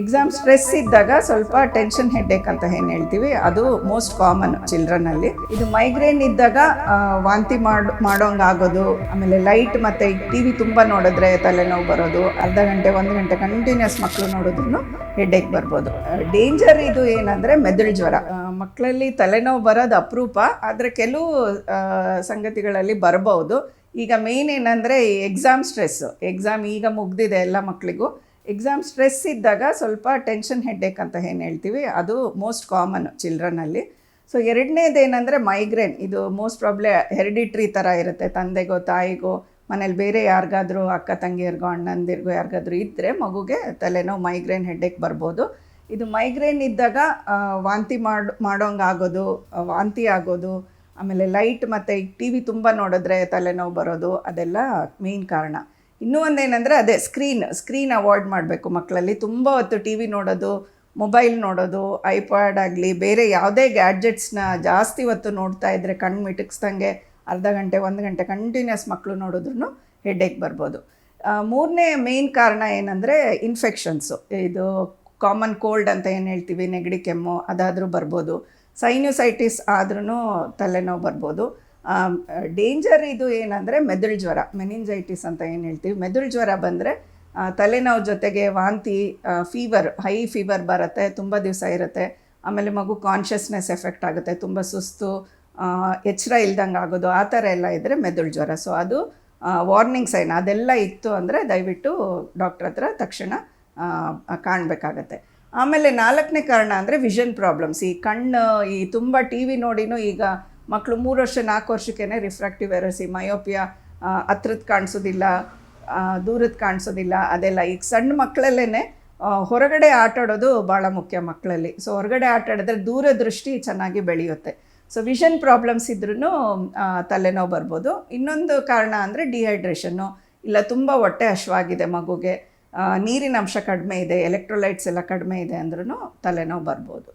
Exam stress ಇದ್ದಾಗ ಸ್ವಲ್ಪ tension headache ಅಂತ ಏನು ಹೇಳ್ತೀವಿ, ಅದು ಮೋಸ್ಟ್ ಕಾಮನ್ ಚಿಲ್ಡ್ರನ್ನಲ್ಲಿ. ಇದು ಮೈಗ್ರೇನ್ ಇದ್ದಾಗ ವಾಂತಿ ಮಾಡೋಂಗೆ ಆಗೋದು, ಆಮೇಲೆ ಲೈಟ್ ಮತ್ತು ಟಿ ವಿ ತುಂಬ ನೋಡಿದ್ರೆ ತಲೆನೋವು ಬರೋದು, ಅರ್ಧ ಗಂಟೆ 1 ಗಂಟೆ ಕಂಟಿನ್ಯೂಸ್ ಮಕ್ಕಳು ನೋಡಿದ್ರು ಹೆಡ್ಡೇಕ್ ಬರ್ಬೋದು. ಡೇಂಜರ್ ಇದು ಏನಂದರೆ ಮೆದುಳು ಜ್ವರ. ಮಕ್ಕಳಲ್ಲಿ ತಲೆನೋವು ಬರೋದು ಅಪರೂಪ, ಆದರೆ ಕೆಲವು ಸಂಗತಿಗಳಲ್ಲಿ ಬರಬಹುದು. ಈಗ ಮೇನ್ ಏನಂದರೆ ಎಕ್ಸಾಮ್ ಸ್ಟ್ರೆಸ್ಸು. ಎಕ್ಸಾಮ್ ಈಗ ಮುಗ್ದಿದೆ ಎಲ್ಲ ಮಕ್ಕಳಿಗೂ. ಎಕ್ಸಾಮ್ ಸ್ಟ್ರೆಸ್ ಇದ್ದಾಗ ಸ್ವಲ್ಪ ಟೆನ್ಷನ್ ಹೆಡ್ಡೇಕ್ ಅಂತ ಏನು ಹೇಳ್ತೀವಿ, ಅದು ಮೋಸ್ಟ್ ಕಾಮನ್ ಚಿಲ್ಡ್ರನ್ನಲ್ಲಿ. ಸೊ ಎರಡನೇದೇನೆಂದರೆ ಮೈಗ್ರೇನ್. ಇದು ಮೋಸ್ಟ್ ಪ್ರಾಬ್ಲಿ ಹೆರಿಡಿಟ್ರಿ ಥರ ಇರುತ್ತೆ. ತಂದೆಗೋ ತಾಯಿಗೋ ಮನೇಲಿ ಬೇರೆ ಯಾರಿಗಾದ್ರೂ ಅಕ್ಕ ತಂಗಿಯರಿಗೋ ಅಣ್ಣಂದಿರಿಗೋ ಯಾರಿಗಾದ್ರೂ ಇದ್ದರೆ ಮಗುಗೆ ತಲೆನೋವು ಮೈಗ್ರೇನ್ ಹೆಡ್ಡೇಕ್ ಬರ್ಬೋದು. ಇದು ಮೈಗ್ರೇನ್ ಇದ್ದಾಗ ವಾಂತಿ ಮಾಡೋಂಗೆ ಆಗೋದು, ವಾಂತಿ ಆಗೋದು, ಆಮೇಲೆ ಲೈಟ್ ಮತ್ತು ಟಿ ವಿ ತುಂಬ ನೋಡಿದ್ರೆ ತಲೆನೋವು ಬರೋದು, ಅದೆಲ್ಲ ಮೇನ್ ಕಾರಣ. ಇನ್ನೂ ಒಂದೇನೆಂದರೆ ಅದೇ ಸ್ಕ್ರೀನ್ ಅವಾಯ್ಡ್ ಮಾಡಬೇಕು. ಮಕ್ಕಳಲ್ಲಿ ತುಂಬ ಹೊತ್ತು ಟಿ ವಿ ನೋಡೋದು, ಮೊಬೈಲ್ ನೋಡೋದು, ಐಪ್ಯಾಡ್ ಆಗಲಿ ಬೇರೆ ಯಾವುದೇ ಗ್ಯಾಡ್ಜೆಟ್ಸ್ನ ಜಾಸ್ತಿ ಹೊತ್ತು ನೋಡ್ತಾ ಇದ್ದರೆ ಕಣ್ಣು ಮಿಟುಕಿಸ್ದಂಗೆ ಅರ್ಧ ಗಂಟೆ 1 ಗಂಟೆ ಕಂಟಿನ್ಯೂಸ್ ಮಕ್ಕಳು ನೋಡಿದ್ರು ಹೆಡ್ಡೇಕ್ ಬರ್ಬೋದು. ಮೂರನೇ ಮೇನ್ ಕಾರಣ ಏನಂದರೆ ಇನ್ಫೆಕ್ಷನ್ಸು. ಇದು ಕಾಮನ್ ಕೋಲ್ಡ್ ಅಂತ ಏನು ಹೇಳ್ತೀವಿ, ನೆಗಡಿ ಕೆಮ್ಮು, ಅದಾದರೂ ಬರ್ಬೋದು. ಸೈನ್ಯೂಸೈಟಿಸ್ ಆದ್ರೂ ತಲೆನೋವು ಬರ್ಬೋದು. ಡೇಂಜರ್ ಇದು ಏನಂದರೆ ಮೆದುಳು ಜ್ವರ, ಮೆನಿಂಜೈಟಿಸ್ ಅಂತ ಏನು ಹೇಳ್ತೀವಿ. ಮೆದುಳು ಜ್ವರ ಬಂದರೆ ತಲೆನೋವು ಜೊತೆಗೆ ವಾಂತಿ, ಫೀವರ್, ಹೈ ಫೀವರ್ ಬರುತ್ತೆ, ತುಂಬ ದಿವಸ ಇರುತ್ತೆ. ಆಮೇಲೆ ಮಗು ಕಾನ್ಷಿಯಸ್ನೆಸ್ ಎಫೆಕ್ಟ್ ಆಗುತ್ತೆ, ತುಂಬ ಸುಸ್ತು, ಎಚ್ಚರ ಇಲ್ದಂಗೆ ಆಗೋದು, ಆ ಥರ ಎಲ್ಲ ಇದ್ದರೆ ಮೆದುಳು ಜ್ವರ. ಸೊ ಅದು ವಾರ್ನಿಂಗ್ ಸೈನ್. ಅದೆಲ್ಲ ಇತ್ತು ಅಂದರೆ ದಯವಿಟ್ಟು ಡಾಕ್ಟ್ರ್ ಹತ್ರ ತಕ್ಷಣ ಕಾಣಬೇಕಾಗತ್ತೆ. ಆಮೇಲೆ 4ನೇ ಕಾರಣ ಅಂದರೆ ವಿಷನ್ ಪ್ರಾಬ್ಲಮ್ಸ್. ಈ ಕಣ್ಣು ತುಂಬ ಟಿ ವಿ ನೋಡಿನೂ ಈಗ ಮಕ್ಕಳು 3 ವರ್ಷ 4 ವರ್ಷಕ್ಕೇ ರಿಫ್ರಾಕ್ಟಿವ್ ಎರರ್ಸ್, ಈ ಮಯೋಪಿಯಾ, ಹತ್ರದ್ದು ಕಾಣಿಸೋದಿಲ್ಲ, ದೂರದ್ದು ಕಾಣಿಸೋದಿಲ್ಲ, ಅದೆಲ್ಲ ಈಗ ಸಣ್ಣ ಮಕ್ಕಳಲ್ಲೇ ಹೊರಗಡೆ ಆಟಾಡೋದು ಭಾಳ ಮುಖ್ಯ ಮಕ್ಕಳಲ್ಲಿ. ಸೊ ಹೊರಗಡೆ ಆಟಾಡಿದ್ರೆ ದೂರದೃಷ್ಟಿ ಚೆನ್ನಾಗಿ ಬೆಳೆಯುತ್ತೆ. ಸೊ ವಿಷನ್ ಪ್ರಾಬ್ಲಮ್ಸ್ ಇದ್ರೂ ತಲೆನೋವು ಬರ್ಬೋದು. ಇನ್ನೊಂದು ಕಾರಣ ಅಂದರೆ ಡಿಹೈಡ್ರೇಷನ್ನು, ಇಲ್ಲ ತುಂಬ ಹೊಟ್ಟೆ ಹಶ್ವಾಗಿದೆ ಮಗುಗೆ, ನೀರಿನ ಅಂಶ ಕಡಿಮೆ ಇದೆ, ಎಲೆಕ್ಟ್ರೋಲೈಟ್ಸ್ ಎಲ್ಲ ಕಡಿಮೆ ಇದೆ ಅಂದ್ರೂ ತಲೆನೋವು ಬರ್ಬೋದು.